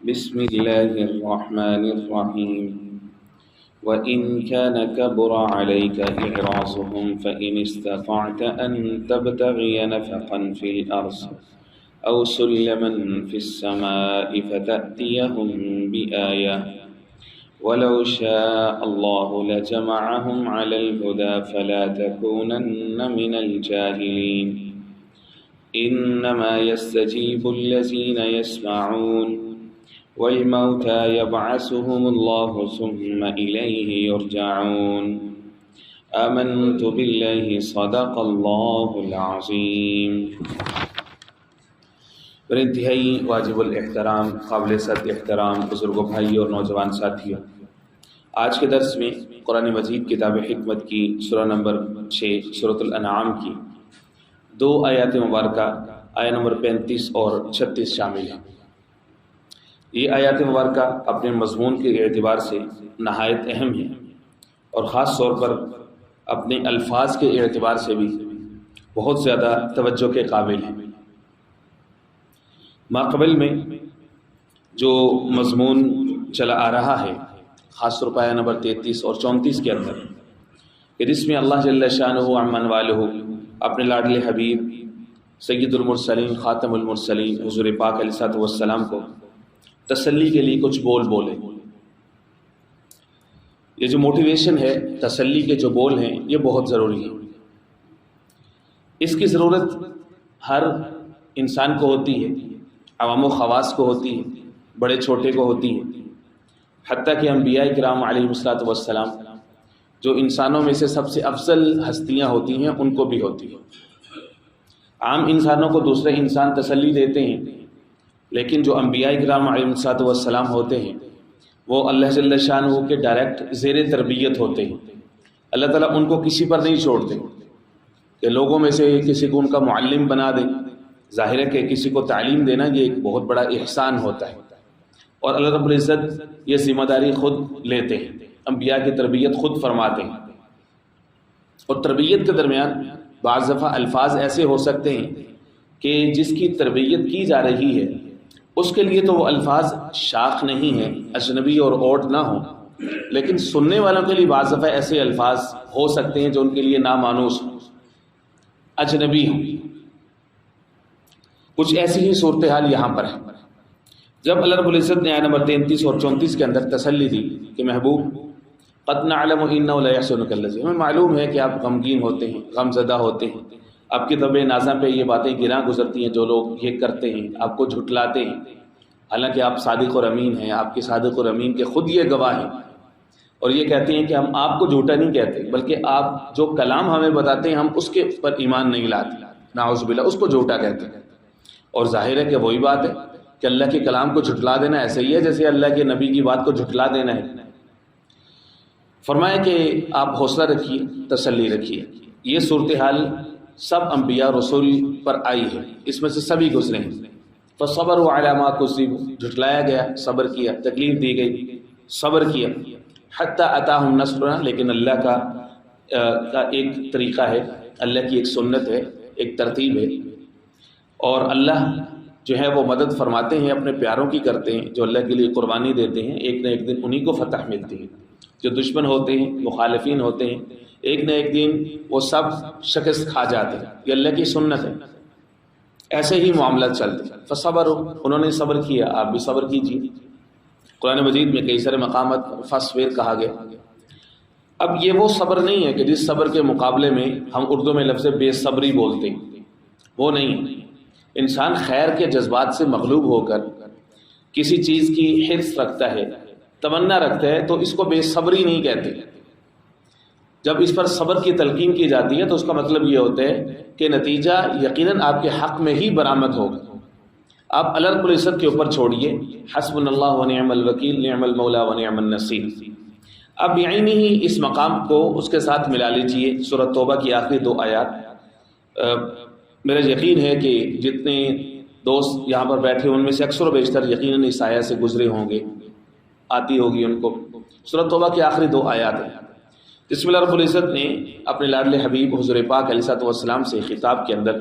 بسم الله الرحمن الرحيم وإن كان كبر عليك إعراضهم فإن استطعت أن تبتغي نفقا في الأرض أو سلما في السماء فتأتيهم بآية ولو شاء الله لجمعهم على الهدى فلا تكونن من الجاهلين إنما يستجيب الذين يسمعون والموتى يبعثهم الله ثم إليه يرجعون آمنت بالله صدق الله العظيم۔ اور انتہائی واجب الاحترام، قابل صد احترام بزرگوں، بھائی اور نوجوان ساتھیوں، آج کے درس میں قرآن مجید کتاب حکمت کی سورہ نمبر 6 سورۃ الانعام کی 2 آیات مبارکہ آیت نمبر 35 اور 36 شامل ہیں۔ یہ آیات مبارکہ اپنے مضمون کے اعتبار سے نہایت اہم ہیں اور خاص طور پر اپنے الفاظ کے اعتبار سے بھی بہت زیادہ توجہ کے قابل ہیں۔ ماقبل میں جو مضمون چلا آ رہا ہے، خاص طور پر آیت نمبر 33 اور 34 کے اندر، کہ جس میں اللہ جل شانہ عمن والہ اپنے لاڈلے حبیب سید المرسلین خاتم المرسلین حضور پاک علیہ الصلوۃ والسلام کو تسلی کے لیے کچھ بول بولے۔ یہ جو موٹیویشن ہے، تسلی کے جو بول ہیں، یہ بہت ضروری ہے۔ اس کی ضرورت ہر انسان کو ہوتی ہے، عوام و خواص کو ہوتی ہے، بڑے چھوٹے کو ہوتی ہے، حتیٰ کہ انبیاء کرام علیہ الصلوۃ والسلام جو انسانوں میں سے سب سے افضل ہستیاں ہوتی ہیں، ان کو بھی ہوتی ہے۔ عام انسانوں کو دوسرے انسان تسلی دیتے ہیں، لیکن جو انبیاء کرام علیہ الصلوۃ والسلام ہوتے ہیں وہ اللہ جل شانہ کے ڈائریکٹ زیر تربیت ہوتے ہیں۔ اللہ تعالیٰ ان کو کسی پر نہیں چھوڑتے کہ لوگوں میں سے کسی کو ان کا معلم بنا دیں۔ ظاہر ہے کہ کسی کو تعلیم دینا یہ ایک بہت بڑا احسان ہوتا ہے، اور اللہ رب العزت یہ ذمہ داری خود لیتے ہیں، انبیاء کی تربیت خود فرماتے ہیں۔ اور تربیت کے درمیان بعض دفعہ الفاظ ایسے ہو سکتے ہیں کہ جس کی تربیت کی جا رہی ہے اس کے لیے تو وہ الفاظ شاخ نہیں ہیں، اجنبی اور اوٹ نہ ہوں، لیکن سننے والوں کے لیے بعض دفعہ ایسے الفاظ ہو سکتے ہیں جو ان کے لیے نامانوس ہوں، اجنبی ہوں۔ کچھ ایسی ہی صورتحال یہاں پر ہے۔ جب اللہ رب العزت نے آیت نمبر 33 اور 34 کے اندر تسلی دی کہ محبوب قد نعلم انہ لیحزنک الذی، ہمیں معلوم ہے کہ آپ غمگین ہوتے ہیں، غم زدہ ہوتے ہیں، آپ کی طبع نازاں پہ یہ باتیں گراں گزرتی ہیں، جو لوگ یہ کرتے ہیں آپ کو جھٹلاتے ہیں، حالانکہ آپ صادق اور امین ہیں، آپ کے صادق اور امین کے خود یہ گواہ ہیں، اور یہ کہتے ہیں کہ ہم آپ کو جھوٹا نہیں کہتے، بلکہ آپ جو کلام ہمیں بتاتے ہیں ہم اس کے پر ایمان نہیں لاتے، نعوذ باللہ اس کو جھوٹا کہتے ہیں۔ اور ظاہر ہے کہ وہی بات ہے کہ اللہ کے کلام کو جھٹلا دینا ایسے ہی ہے جیسے اللہ کے نبی کی بات کو جھٹلا دینا ہے۔ فرمایا کہ آپ حوصلہ رکھیے، تسلی رکھیے۔ یہ صورتحال سب انبیاء رسول پر آئی ہے، اس میں سے سبھی گزرے ہیں۔ فصبروا علی ما کذبوا، جھٹلایا گیا، صبر کیا، تکلیف دی گئی، صبر کیا، حتی اتاہم نصرنا، لیکن اللہ کا ایک طریقہ ہے، اللہ کی ایک سنت ہے، ایک ترتیب ہے، اور اللہ جو ہے وہ مدد فرماتے ہیں، اپنے پیاروں کی کرتے ہیں، جو اللہ کے لیے قربانی دیتے ہیں، ایک نہ ایک دن انہی کو فتح ملتی ہے۔ جو دشمن ہوتے ہیں، مخالفین ہوتے ہیں، ایک نہ ایک دن وہ سب شکست کھا جاتے ہیں، یہ اللہ کی سنت ہے، ایسے ہی معاملات چلتے ہیں۔ فصبروا، انہوں نے صبر کیا، آپ بھی صبر کیجیے۔ قرآن مجید میں کئی سارے مقامات فاصبر کہا گیا۔ اب یہ وہ صبر نہیں ہے کہ جس صبر کے مقابلے میں ہم اردو میں لفظ بے صبری بولتے ہیں، وہ نہیں ہے۔ انسان خیر کے جذبات سے مغلوب ہو کر کسی چیز کی حرص رکھتا ہے، تمنا رکھتا ہے، تو اس کو بے صبری نہیں کہتے۔ جب اس پر صبر کی تلقین کی جاتی ہے تو اس کا مطلب یہ ہوتا ہے کہ نتیجہ یقیناً آپ کے حق میں ہی برآمد ہوگا۔ آپ اللہ رب العزت کے اوپر چھوڑیے، حسبنا اللہ ونعم الوکیل، نعم المولا ونعم النصیر۔ اب یعنی ہی اس مقام کو اس کے ساتھ ملا لیجئے سورۃ توبہ کی آخری 2 آیات۔ میرا یقین ہے کہ جتنے دوست یہاں پر بیٹھے ان میں سے اکثر و بیشتر یقیناً اس آیت سے گزرے ہوں گے، آتی ہوگی ان کو۔ سورۃ توبہ کی آخری 2 آیات ہیں، جس میں اللہ رب العزت نے اپنے لاڈلے حبیب حضور پاک علیہ الصلوۃ والسلام سے خطاب کے اندر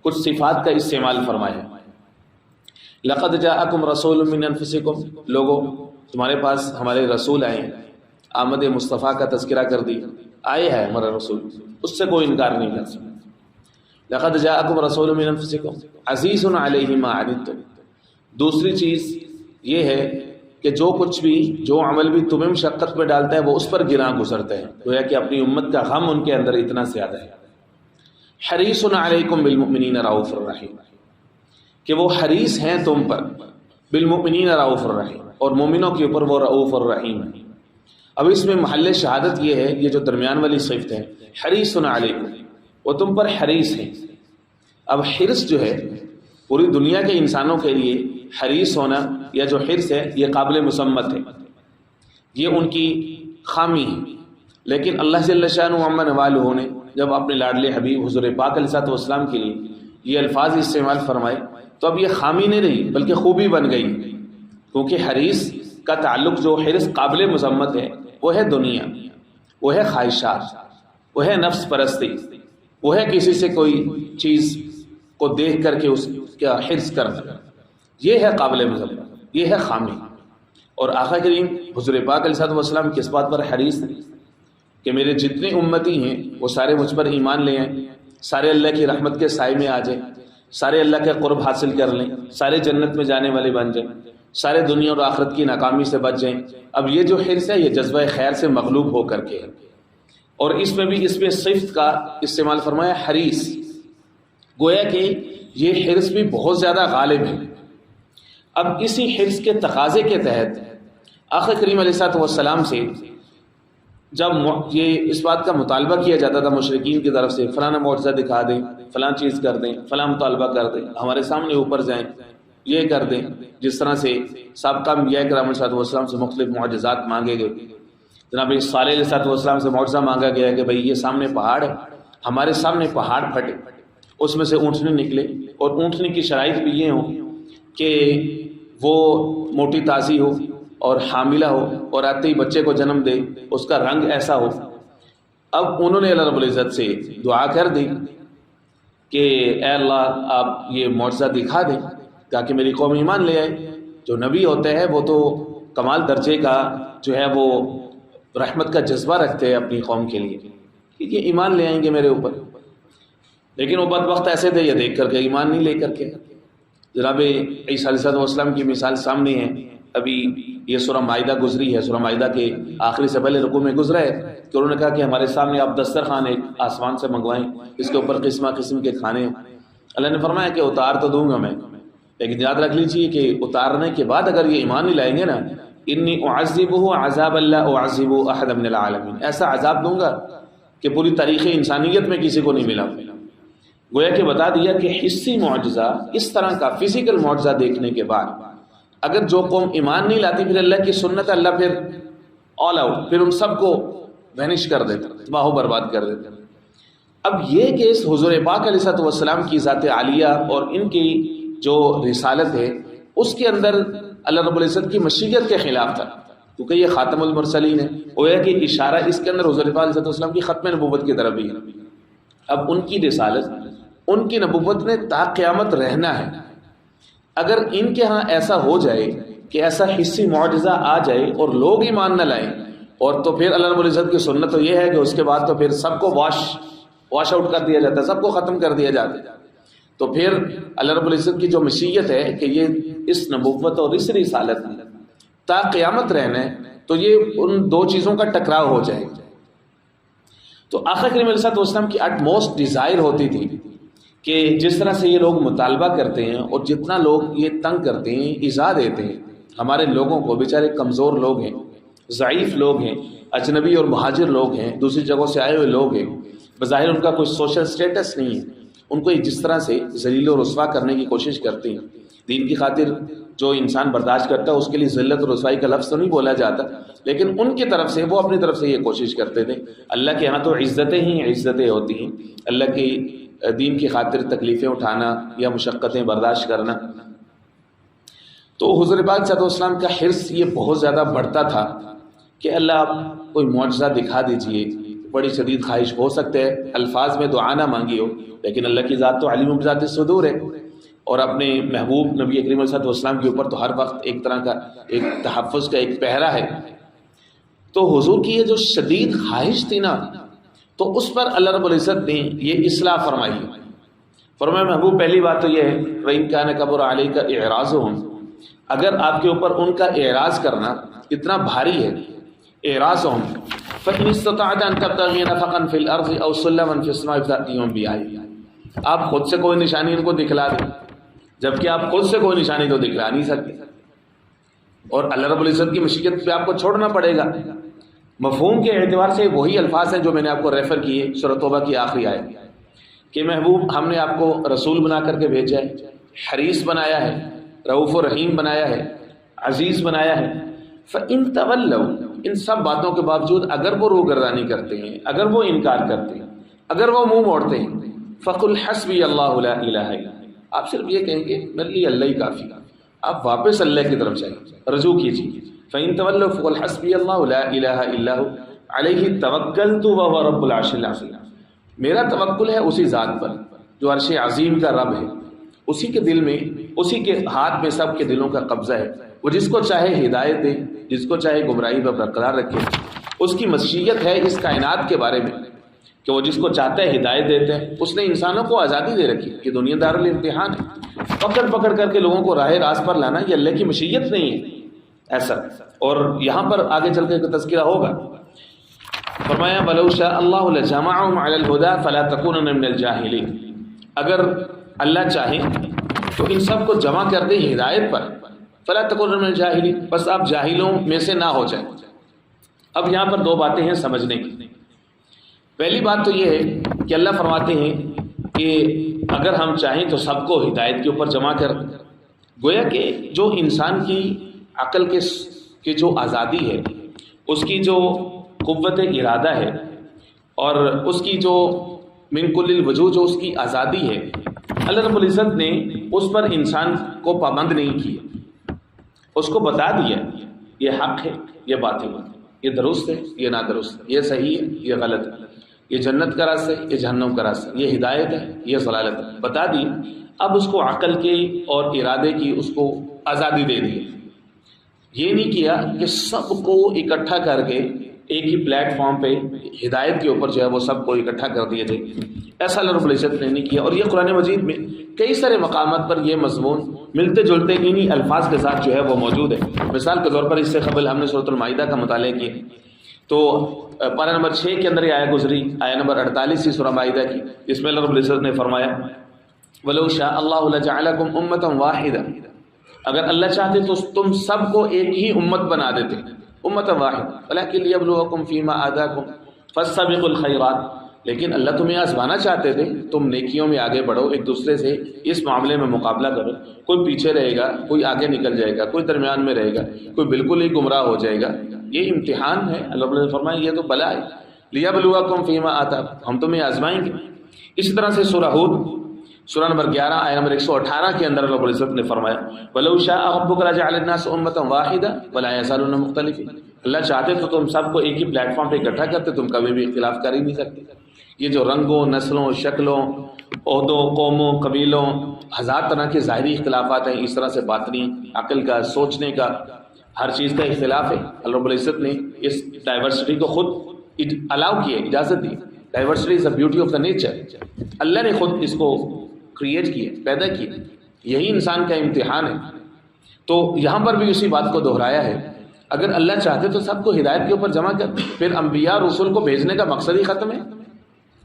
کچھ صفات کا استعمال فرمایا۔ لقد جاءکم رسول من انفسکم، لوگوں تمہارے پاس ہمارے رسول آئے ہیں، آمد مصطفیٰ کا تذکرہ کر دی، آئے ہے ہمارا رسول، اس سے کوئی انکار نہیں کر سکتا۔ لقد جاءکم رسول من انفسکم عزیز علیہ ما عنتم، دوسری چیز یہ ہے کہ جو کچھ بھی، جو عمل بھی تمہیں مشقت میں ڈالتا ہے وہ اس پر گراں گزرتے ہیں، گویا کہ اپنی امت کا غم ان کے اندر اتنا زیادہ ہے۔ حریص علیکم بالمؤمنین رؤوف الرحیم، کہ وہ حریص ہیں تم پر، بالمؤمنین رؤوف الرحیم، اور مومنوں کے اوپر وہ رؤوف الرحیم ہے۔ اب اس میں محل شہادت یہ ہے، یہ جو درمیان والی صفت ہے حریص علیکم، وہ تم پر حریص ہیں۔ اب حرص جو ہے پوری دنیا کے انسانوں کے لیے حریص ہونا یا جو حرص ہے یہ قابل مسمت ہے، یہ ان کی خامی ہے، لیکن اللہ جل شانہ عما نوالہ نے جب اپنے لاڈلے حبیب حضور پاک علیہ الصلوۃ والسلام کے لیے یہ الفاظ استعمال فرمائے تو اب یہ خامی نہیں رہی بلکہ خوبی بن گئی، کیونکہ حریص کا تعلق، جو حرص قابل مذمت ہے وہ ہے دنیا، وہ ہے خواہشات، وہ ہے نفس پرستی، وہ ہے کسی سے کوئی چیز کو دیکھ کر کے اس کا حرص کرنا، یہ ہے قابل مذمت، یہ ہے خامی۔ اور آقا کریم حضور پاک علیہ الصلوۃ والسلام کس بات پر حریص ہیں کہ میرے جتنے امتی ہیں وہ سارے مجھ پر ایمان لے آئیں، سارے اللہ کی رحمت کے سائے میں آ جائیں، سارے اللہ کے قرب حاصل کر لیں، سارے جنت میں جانے والے بن جائیں، سارے دنیا اور آخرت کی ناکامی سے بچ جائیں۔ اب یہ جو حرص ہے یہ جذبہ خیر سے مغلوب ہو کر کے ہے، اور اس میں بھی اس میں صفت کا استعمال فرمایا حریص، گویا کہ یہ حرص بھی بہت زیادہ غالب ہے۔ اب اسی حرص کے تقاضے کے تحت آقا کریم علیہ الصلوۃ والسلام سے جب یہ اس بات کا مطالبہ کیا جاتا تھا مشرکین کی طرف سے، فلانا معجزہ دکھا دیں، فلاں چیز کر دیں، فلاں مطالبہ کر دیں، ہمارے سامنے اوپر جائیں، یہ کر دیں، جس طرح سے سابقہ انبیاء کرام علیہ الصلوۃ والسلام سے مختلف معجزات مانگے گئے۔ جناب صالح علیہ الصلوۃ والسلام سے معجزہ مانگا گیا کہ بھئی یہ سامنے پہاڑ ہے، ہمارے سامنے پہاڑ پھٹے، اس میں سے اونٹنی نکلے، اور اونٹنی کی شرائط بھی یہ ہوں کہ وہ موٹی تازی ہو اور حاملہ ہو اور آتے ہی بچے کو جنم دے، اس کا رنگ ایسا ہو۔ اب انہوں نے اللہ رب العزت سے دعا کر دی کہ اے اللہ آپ یہ معجزہ دکھا دیں تاکہ میری قوم ایمان لے آئے۔ جو نبی ہوتے ہیں وہ تو کمال درجے کا جو ہے وہ رحمت کا جذبہ رکھتے ہیں اپنی قوم کے لیے کہ یہ ایمان لے آئیں گے میرے اوپر، لیکن وہ بدبخت ایسے تھے یہ دیکھ کر کے ایمان نہیں لے کر کے۔ جناب عیسیٰ علیہ السلام کی مثال سامنے ہے، ابھی یہ سورہ مائدہ گزری ہے، سورہ مائدہ کے آخری سے پہلے رکوع میں گزرا ہے کہ انہوں نے کہا کہ ہمارے سامنے آپ دسترخوان ایک آسمان سے منگوائیں، اس کے اوپر قسمہ قسم کے کھانے ہیں۔ اللہ نے فرمایا کہ اتار تو دوں گا میں، لیکن یاد رکھ لیجیے کہ اتارنے کے بعد اگر یہ ایمان نہیں لائیں گے نا، انی اعذبہ عذاب اللہ اعذب احد من العالمین، ایسا عذاب دوں گا کہ پوری تاریخ انسانیت میں کسی کو نہیں ملا۔ گویا کہ بتا دیا کہ حصی معجزہ، اس طرح کا فزیکل معجزہ دیکھنے کے بعد اگر جو قوم ایمان نہیں لاتی، پھر اللہ کی سنت، اللہ پھر آل آؤٹ، پھر ان سب کو وینش کر دیتا، تباہ و برباد کر دیتا۔ اب یہ کہ اس حضور پاک علیہ الصلوۃ والسلام کی ذات عالیہ اور ان کی جو رسالت ہے اس کے اندر اللہ رب العزت کی مشیت کے خلاف تھا، کیونکہ یہ خاتم المرسلین ہے، وہ ہے کہ اشارہ اس کے اندر حضور پاک علیہ الصلوۃ والسلام کی ختم نبوت کی طرف بھی ہے۔ اب ان کی رسالت، ان کی نبوت نے تا قیامت رہنا ہے۔ اگر ان کے ہاں ایسا ہو جائے کہ ایسا حصی معجزہ آ جائے اور لوگ ایمان نہ لائیں، اور تو پھر اللہ رب العزت کی سنت تو یہ ہے کہ اس کے بعد تو پھر سب کو واش آؤٹ کر دیا جاتا ہے، سب کو ختم کر دیا جاتا ہے۔ تو پھر اللہ رب العزت کی جو مشیت ہے کہ یہ اس نبوت اور اس رسالت میں تا قیامت رہنا ہے، تو یہ ان دو چیزوں کا ٹکراؤ ہو جائے گا۔ تو آقا کریم علیہ الصلوۃ والسلام کی اٹ موسٹ ڈیزائر ہوتی تھی کہ جس طرح سے یہ لوگ مطالبہ کرتے ہیں اور جتنا لوگ یہ تنگ کرتے ہیں، ایذا دیتے ہیں ہمارے لوگوں کو، بیچارے کمزور لوگ ہیں، ضعیف لوگ ہیں، اجنبی اور مہاجر لوگ ہیں، دوسری جگہوں سے آئے ہوئے لوگ ہیں، بظاہر ان کا کوئی سوشل سٹیٹس نہیں ہے، ان کو جس طرح سے ذلیل و رسوا کرنے کی کوشش کرتے ہیں۔ دین کی خاطر جو انسان برداشت کرتا ہے اس کے لیے ذلت اور رسوائی کا لفظ تو نہیں بولا جاتا، لیکن ان کی طرف سے وہ اپنی طرف سے یہ کوشش کرتے تھے۔ اللہ کے ہاں تو عزتیں ہی عزتیں ہوتی ہیں، اللہ کی دین کی خاطر تکلیفیں اٹھانا یا مشقتیں برداشت کرنا۔ تو حضور پاک صلی اللہ علیہ وسلم کا حرص یہ بہت زیادہ بڑھتا تھا کہ اللہ آپ کوئی معجزہ دکھا دیجئے، بڑی شدید خواہش ہو سکتے ہے الفاظ میں دعا نہ مانگی ہو، لیکن اللہ کی ذات تو علیم بذات الصدور ہے، اور اپنے محبوب نبی کریم صلی اللہ علیہ وسلم کے اوپر تو ہر وقت ایک طرح کا ایک تحفظ کا ایک پہرا ہے. تو حضور کی یہ جو شدید خواہش تھی نا، تو اس پر اللہ رب العزت نے یہ اصلاح فرمائی. فرمایا محبوب پہلی بات تو یہ ہے وَإِن كَانَ كَبُرَ عَلَيْكَ إِعْرَاضُهُمْ، اگر آپ کے اوپر ان کا اعراض کرنا اتنا بھاری ہے، اعراضهم فَإِنِ اسْتَطَعْتَ أَن تَبْتَغِيَ نَفَقًا فِي الْأَرْضِ أَوْ سُلَّمًا فِي السَّمَاءِ فَأْتِيَهُم بِآيَةٍ، آپ خود سے کوئی نشانی ان کو دکھلا دیں، جبکہ آپ خود سے کوئی نشانی تو دکھلا نہیں سکتے، اور اللہ رب العزت کی مشیت پہ آپ کو چھوڑنا پڑے گا. مفہوم کے اعتبار سے وہی الفاظ ہیں جو میں نے آپ کو ریفر کیے سورۃ توبہ کی آخری آیت کہ محبوب ہم نے آپ کو رسول بنا کر کے بھیجا ہے، حریص بنایا ہے، رؤوف و رحیم بنایا ہے، عزیز بنایا ہے. فَإِن تَوَلَّوْا، ان سب باتوں کے باوجود اگر وہ روگردانی کرتے ہیں، اگر وہ انکار کرتے ہیں، اگر وہ منہ موڑتے ہیں، فَقُلْ حَسْبِيَ اللَّهُ لَا إِلَٰهَ إِلَّا، آپ صرف یہ کہیں گے میرے لیے اللہ ہی کافی. آپ واپس اللہ کی طرف جائیں، رجوع کیجیے. فَإِن تَوَلَّوْا فَقُلْ حَسْبِيَ اللَّهُ لَا إِلَٰهَ إِلَّا هُوَ عَلَيْهِ تَوَكَّلْتُ وَهُوَ رَبُّ الْعَرْشِ الْعَظِيمِ، میرا توکل ہے اسی ذات پر جو عرش عظیم کا رب ہے، اسی کے دل میں، اسی کے ہاتھ میں سب کے دلوں کا قبضہ ہے. وہ جس کو چاہے ہدایت دے، جس کو چاہے گمراہی پر برقرار رکھے. اس کی مشیت ہے اس کائنات کے بارے میں کہ وہ جس کو چاہتا ہے ہدایت دیتے ہیں. اس نے انسانوں کو آزادی دے رکھی کہ دنیا دار الامتحان ہے، پکڑ پکڑ کر کے لوگوں کو راہ راست پر لانا یہ اللہ کی مشیت نہیں ہے ایسا. اور یہاں پر آگے چل کے تذکرہ ہوگا. فرمایا وَلَوْ شَاءَ اللَّهُ لَجَمَعَهُمْ عَلَى الْهُدَى فَلَا تَكُونَنَّ مِنَ الْجَاهِلِينَ، اگر اللہ چاہے تو ان سب کو جمع کر دے ہدایت پر. فَلَا تَكُونَنَّ مِنَ الْجَاهِلِينَ، بس آپ جاہلوں میں سے نہ ہو جائیں. اب یہاں پر دو باتیں ہیں سمجھنے کی. پہلی بات تو یہ ہے کہ اللہ فرماتے ہیں کہ اگر ہم چاہیں تو سب کو ہدایت کے اوپر جمع کر دیں. گویا کہ جو انسان کی عقل کی جو آزادی ہے، اس کی جو قوت ارادہ ہے، اور اس کی جو من کل الوجوہ جو اس کی آزادی ہے، اللہ رب العزت نے اس پر انسان کو پابند نہیں کیا. اس کو بتا دیا یہ حق ہے، یہ باطل ہے، یہ درست ہے، یہ نادرست ہے، یہ صحیح ہے، یہ غلط ہے، یہ جنت کا راستہ ہے، یہ جہنم کا راستہ ہے، یہ ہدایت ہے، یہ ضلالت ہے، بتا دی. اب اس کو عقل کی اور ارادے کی اس کو آزادی دے دی. یہ نہیں کیا کہ سب کو اکٹھا کر کے ایک ہی پلیٹ فارم پہ ہدایت کے اوپر جو ہے وہ سب کو اکٹھا کر دیے تھے. ایسا اللہ رب العزت نے نہیں کیا. اور یہ قرآن مجید میں کئی سارے مقامات پر یہ مضمون ملتے جلتے انہی الفاظ کے ساتھ جو ہے وہ موجود ہے. مثال کے طور پر اس سے قبل ہم نے سورۃ المائدہ کا مطالعہ کیا تو پارہ نمبر 6 کے اندر یہ آیت گزری، آیت نمبر 48 کی سورہ مائدہ کی، جس میں اللہ رب العزت نے فرمایا وَلَوْ شَاءَ اللَّهُ لَجَعَلَكُمْ أُمَّةً وَاحِدَةً، اگر اللہ چاہتے تو تم سب کو ایک ہی امت بنا دیتے، امت واحد. وَلَكِنْ لِيَبْلُوَكُمْ فِي مَا آتَاكُمْ فَاسْتَبِقُوا الْخَيْرَاتِ، لیکن اللہ تمہیں آزمانا چاہتے تھے، تم نیکیوں میں آگے بڑھو، ایک دوسرے سے اس معاملے میں مقابلہ کرو. کوئی پیچھے رہے گا، کوئی آگے نکل جائے گا، کوئی درمیان میں رہے گا، کوئی بالکل ہی گمراہ ہو جائے گا. یہ امتحان ہے. اللہ نے فرمایا یہ تو بلا ہے. لِيَبْلُوَكُمْ فِي مَا آتَاكُمْ، ہم تمہیں آزمائیں گے. اسی طرح سے سورہ ہود سورہ نمبر 11 آیت نمبر 118 کے اندر رب العزت نے فرمایا وَلَوْ شَاءَ رَبُّكَ لَجَعَلَ النَّاسَ أُمَّةً وَاحِدَةً وَلَا يَزَالُونَ مُخْتَلِفِينَ، اللہ چاہتے تو تم سب کو ایک ہی پلیٹ فارم پہ اکٹھا کرتے، تم کبھی بھی اختلاف کر ہی نہیں سکتے. یہ جو رنگوں، نسلوں، شکلوں، عہدوں، قوموں، قبیلوں، ہزار طرح کے ظاہری اختلافات ہیں، اس طرح سے باطنی عقل کا، سوچنے کا، ہر چیز کا اختلاف ہے. اللہ رب العزت نے اس ڈائیورسٹی کو خود الاؤ کیا، اجازت دی. Diversity is a beauty of the nature. اللہ نے خود اس کو کریٹ کیا، پیدا کیا. یہی انسان کا امتحان ہے. تو یہاں پر بھی اسی بات کو دہرایا ہے. اگر اللہ چاہتے تو سب کو ہدایت کے اوپر جمع کر، پھر انبیاء رسول کو بھیجنے کا مقصد ہی ختم ہے.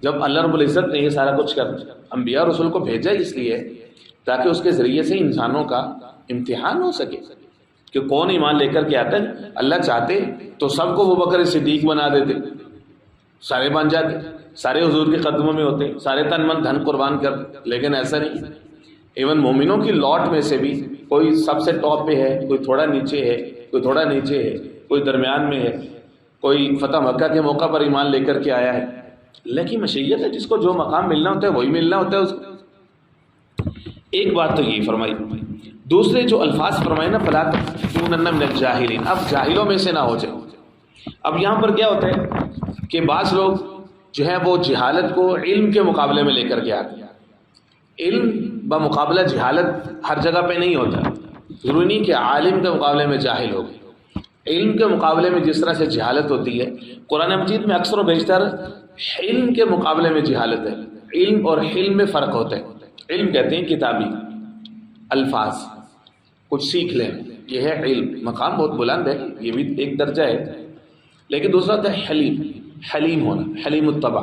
جب اللہ رب العزت نے یہ سارا کچھ کر انبیاء رسول کو بھیجا اس لیے تاکہ اس کے ذریعے سے انسانوں کا امتحان ہو سکے کہ کون ایمان لے کر کے آتا ہے. اللہ چاہتے تو سب کو ابوبکر صدیق بنا دیتے، سارے بن جاتے، سارے حضور کے قدموں میں ہوتے، سارے تن من دھن قربان کرتے. لیکن ایسا نہیں. ایون مومنوں کی لاٹ میں سے بھی کوئی سب سے ٹاپ پہ ہے، کوئی تھوڑا نیچے ہے، کوئی تھوڑا نیچے ہے، کوئی درمیان میں ہے، کوئی فتح مکہ کے موقع پر ایمان لے کر کے آیا ہے. اللہ کی مشیت ہے، جس کو جو مقام ملنا ہوتا ہے وہی ملنا ہوتا ہے اس کو. ایک بات تو یہی فرمائی. دوسرے جو الفاظ فرمائے نا فَلَا تَكُونَنَّ مِنَ الْجَاهِلِينَ، اب جاہلوں میں سے نہ ہو جائے. اب یہاں پر کیا ہوتا ہے کہ بعض لوگ جو ہے وہ جہالت کو علم کے مقابلے میں لے کر کے آتے ہیں. علم بمقابلہ جہالت ہر جگہ پہ نہیں ہوتا. ضروری نہیں کہ عالم کے مقابلے میں جاہل ہو. علم کے مقابلے میں جس طرح سے جہالت ہوتی ہے، قرآن مجید میں اکثر و بیشتر علم کے مقابلے میں جہالت ہے. علم اور حلم میں فرق ہوتا ہے. علم کہتے ہیں کتابی الفاظ، کچھ سیکھ لیں، یہ ہے علم. مقام بہت بلند ہے، یہ بھی ایک درجہ ہے. لیکن دوسرا ہوتا ہے حلیم، حلیم ہونا، حلیم الطبع.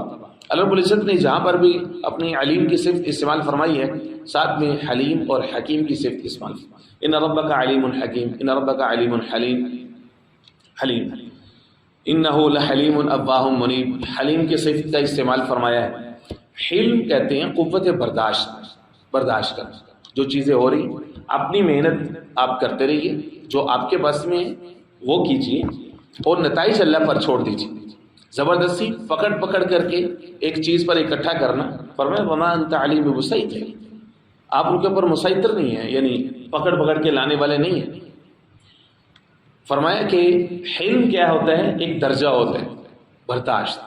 اللہ رب العزت نے جہاں پر بھی اپنی علیم کی صفت استعمال فرمائی ہے، ساتھ میں حلیم اور حکیم کی صفت استعمال فرمائی. ان ربک علیم حکیم، ان ربک علیم حلیم. حلیم انہ لحلیم اواہ منیب، حلیم کی صفت کا استعمال فرمایا ہے. حلم کہتے ہیں قوت برداشت کرنا. جو چیزیں ہو رہی اپنی محنت آپ کرتے رہیے، جو آپ کے بس میں وہ کیجیے اور نتائج اللہ پر چھوڑ دیجیے. زبردستی پکڑ کر کے ایک چیز پر اکٹھا کرنا، فرمایا وما انت علیم بمسیطر، آپ ان کے اوپر مسیطر نہیں ہیں، یعنی پکڑ کے لانے والے نہیں ہیں. فرمایا کہ حلم کیا ہوتا ہے؟ ایک درجہ ہوتا ہے، برداشت،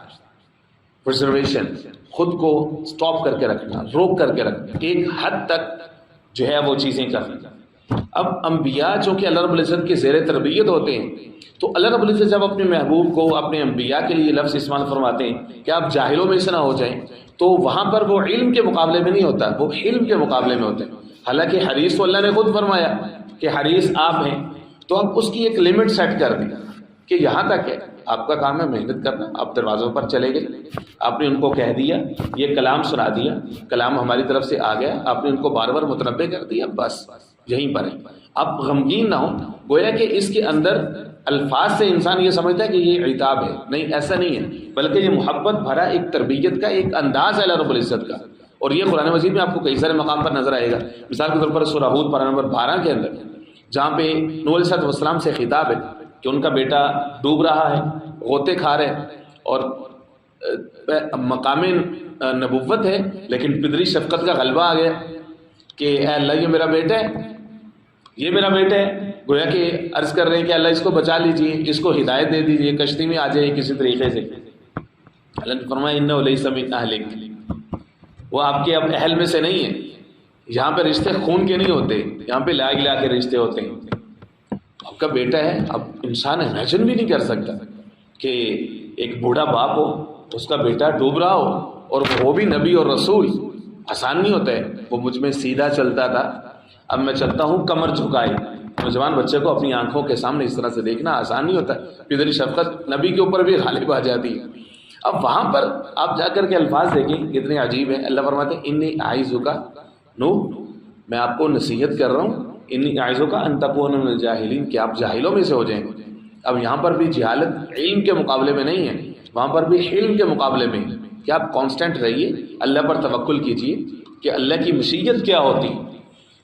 پرزرویشن، خود کو سٹاپ کر کے رکھنا، روک کر کے رکھنا، ایک حد تک جو ہے وہ چیزیں کرنا. اب انبیاء چونکہ اللہ رب العزت کے زیر تربیت ہوتے ہیں، تو اللہ رب العزت جب اپنے محبوب کو، اپنے انبیاء کے لیے لفظ استعمال فرماتے ہیں کہ آپ جاہلوں میں سے نہ ہو جائیں، تو وہاں پر وہ علم کے مقابلے میں نہیں ہوتا، وہ حلم کے مقابلے میں ہوتے ہیں. حالانکہ حریص تو اللہ نے خود فرمایا کہ حریص آپ ہیں، تو اب اس کی ایک لمٹ سیٹ کر دی کہ یہاں تک ہے، آپ کا کام ہے محنت کرنا. آپ دروازوں پر چلے گئے، آپ نے ان کو کہہ دیا، یہ کلام سنا دیا، کلام ہماری طرف سے آ گیا، آپ نے ان کو بار بار متنبہ کر دیا، بس یہیں پر ہے. آپ غمگین نہ ہوں. گویا کہ اس کے اندر الفاظ سے انسان یہ سمجھتا ہے کہ یہ عتاب ہے، نہیں، ایسا نہیں ہے، بلکہ یہ محبت بھرا ایک تربیت کا ایک انداز ہے اللہ رب العزت کا. اور یہ قرآن مجید میں آپ کو کئی سارے مقام پر نظر آئے گا. مثال کے طور پر سورہ ہود پارہ نمبر 12 کے اندر، جہاں پہ نوح علیہ السلام سے خطاب ہے کہ ان کا بیٹا ڈوب رہا ہے، غوطے کھا رہے، اور مقام نبوت ہے لیکن پدری شفقت کا غلبہ آ گیا کہ اے اللہ یہ میرا بیٹا ہے، یہ میرا بیٹا ہے. گویا کہ عرض کر رہے ہیں کہ اللہ اس کو بچا لیجیے، اس کو ہدایت دے دیجیے، کشتی میں آ جائے کسی طریقے سے. اللہ نے فرمایا انہ لیس من اہلک، وہ آپ کے اب اہل میں سے نہیں ہے. یہاں پہ رشتے خون کے نہیں ہوتے، یہاں پہ لا الہ کے رشتے ہوتے ہیں. آپ کا بیٹا ہے. اب انسان امیجن بھی نہیں کر سکتا کہ ایک بوڑھا باپ ہو، اس کا بیٹا ڈوب رہا ہو، اور وہ بھی نبی اور رسول. آسان نہیں ہوتا ہے. وہ مجھ میں سیدھا چلتا تھا، اب میں چلتا ہوں کمر جھکائے. نوجوان بچے کو اپنی آنکھوں کے سامنے اس طرح سے دیکھنا آسان نہیں ہوتا. پدری شفقت نبی کے اوپر بھی غالب آ جاتی ہے. اب وہاں پر آپ جا کر کے الفاظ دیکھیں کتنے عجیب ہیں. اللہ فرماتے ہیں انی اعیذک نوح، میں آپ کو نصیحت کر رہا ہوں، انی اعیذک ان تکون من الجاہلین، کہ آپ جاہلوں میں سے ہو جائیں. اب یہاں پر بھی جہالت علم کے مقابلے میں نہیں ہے، وہاں پر بھی علم کے مقابلے میں کہ آپ کانسٹنٹ رہیے، اللہ پر توکل کیجیے کہ اللہ کی مشیت کیا ہوتی.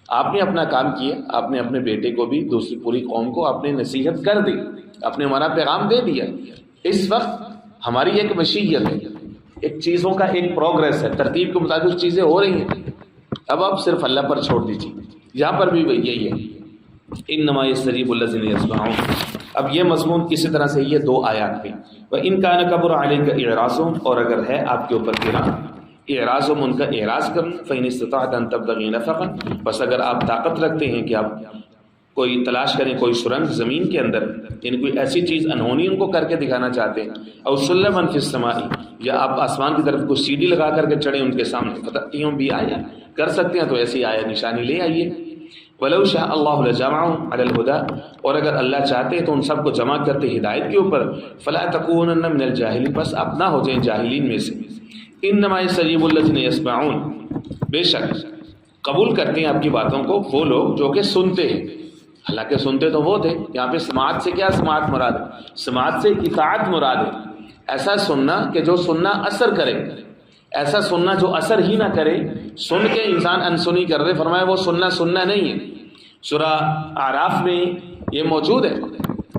آپ نے اپنا کام کیا، آپ نے اپنے بیٹے کو بھی، دوسری پوری قوم کو آپ نے نصیحت کر دی، اپنے ہمارا پیغام دے دیا. اس وقت ہماری ایک مشیت ہے، ایک چیزوں کا ایک پروگریس ہے، ترتیب کے مطابق چیزیں ہو رہی ہیں. اب آپ صرف اللہ پر چھوڑ دیجیے. یہاں پر بھی یہی ہے انما یستجیب الذین یسمعون. اب یہ مضمون اسی طرح سے یہ 2 آیات پہ وَإِن كَانَ كَبُرَ عَلَيْكَ إِعْرَاضُهُمْ، اور اگر ہے آپ کے اوپر گرا اعراض، ان کا اعراض کرنا، فإن استطعت أن تبتغي نفقا، بس اگر آپ طاقت رکھتے ہیں کہ آپ کوئی تلاش کریں، کوئی سرنگ زمین کے اندر، یعنی کوئی ایسی چیز انہونی ان کو کر کے دکھانا چاہتے ہیں، او سلما فی السماء، یا آپ آسمان کی طرف کوئی سیڑھی لگا کر کے چڑھیں ان کے سامنے، فتأتیہم بآیہ، کر سکتے ہیں تو ایسی آیہ نشانی لے آئیے. وَلَوْ شَاءَ اللَّهُ لَجَمَعَهُمْ عَلَى الْهُدَى، اور اگر اللہ چاہتے تو ان سب کو جمع کرتے ہدایت کے اوپر. فَلَا تَكُونَنَّ مِنَ الْجَاهِلِينَ، بس آپ نہ ہو جائیں جاہلین میں سے. انما یستجیب الذین یسمعون، بے شک قبول کرتے ہیں آپ کی باتوں کو وہ لوگ جو کہ سنتے ہیں. حالانکہ سنتے تو وہ تھے. یہاں پہ سماعت سے کیا سماعت مراد ہے؟ سماعت سے اطاعت مراد ہے. ایسا سننا کہ جو سننا اثر کرے، ایسا سننا جو اثر ہی نہ کرے. سن کے انسان انسنی کر دے، فرمایا وہ سننا نہیں ہے. سورہ اعراف میں یہ موجود ہے،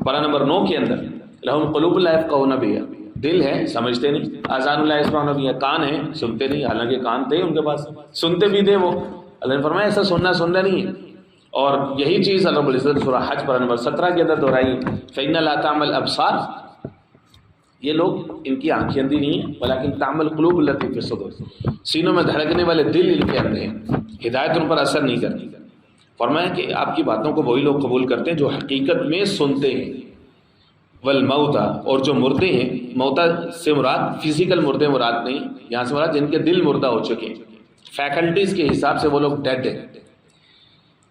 پارہ نمبر 9 کے اندر. لہم قلوب لا یفقہون بہا، دل ہے سمجھتے نہیں، آذان لا یسمعون بہا، کان ہے سنتے نہیں، حالانکہ کان تھے ان کے پاس، سنتے بھی تھے وہ. اللہ نے فرمایا ایسا سننا نہیں ہے. اور یہی چیز اللہ رب العزت سورہ حج پارہ نمبر 17 کے اندر دہرائی، فإن لا تعمى الأبصار، یہ لوگ ان کی آنکھیں اندھی نہیں ہیں، ولیکن تعمل قلوب التی فی الصدور، سینوں میں دھڑکنے والے دل ان کے اندھے ہیں، ہدایت ان پر اثر نہیں کرتی۔ فرمایا کہ آپ کی باتوں کو وہی لوگ قبول کرتے ہیں جو حقیقت میں سنتے ہیں۔ والموتا، اور جو مردے ہیں، موتا سے مراد فزیکل مردے مراد نہیں، یہاں سے مراد جن کے دل مردہ ہو چکے ہیں، فیکلٹیز کے حساب سے وہ لوگ ڈیڈ ہیں۔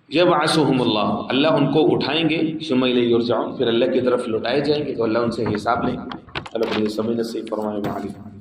یبعثہم اللہ، اللہ ان کو اٹھائیں گے، ثم الیہ یرجعون، پھر اللہ کی طرف لوٹائے جائیں گے، تو اللہ ان سے حساب لیں گے۔ اللہ بڑی سمجھ نصیب فرمائے۔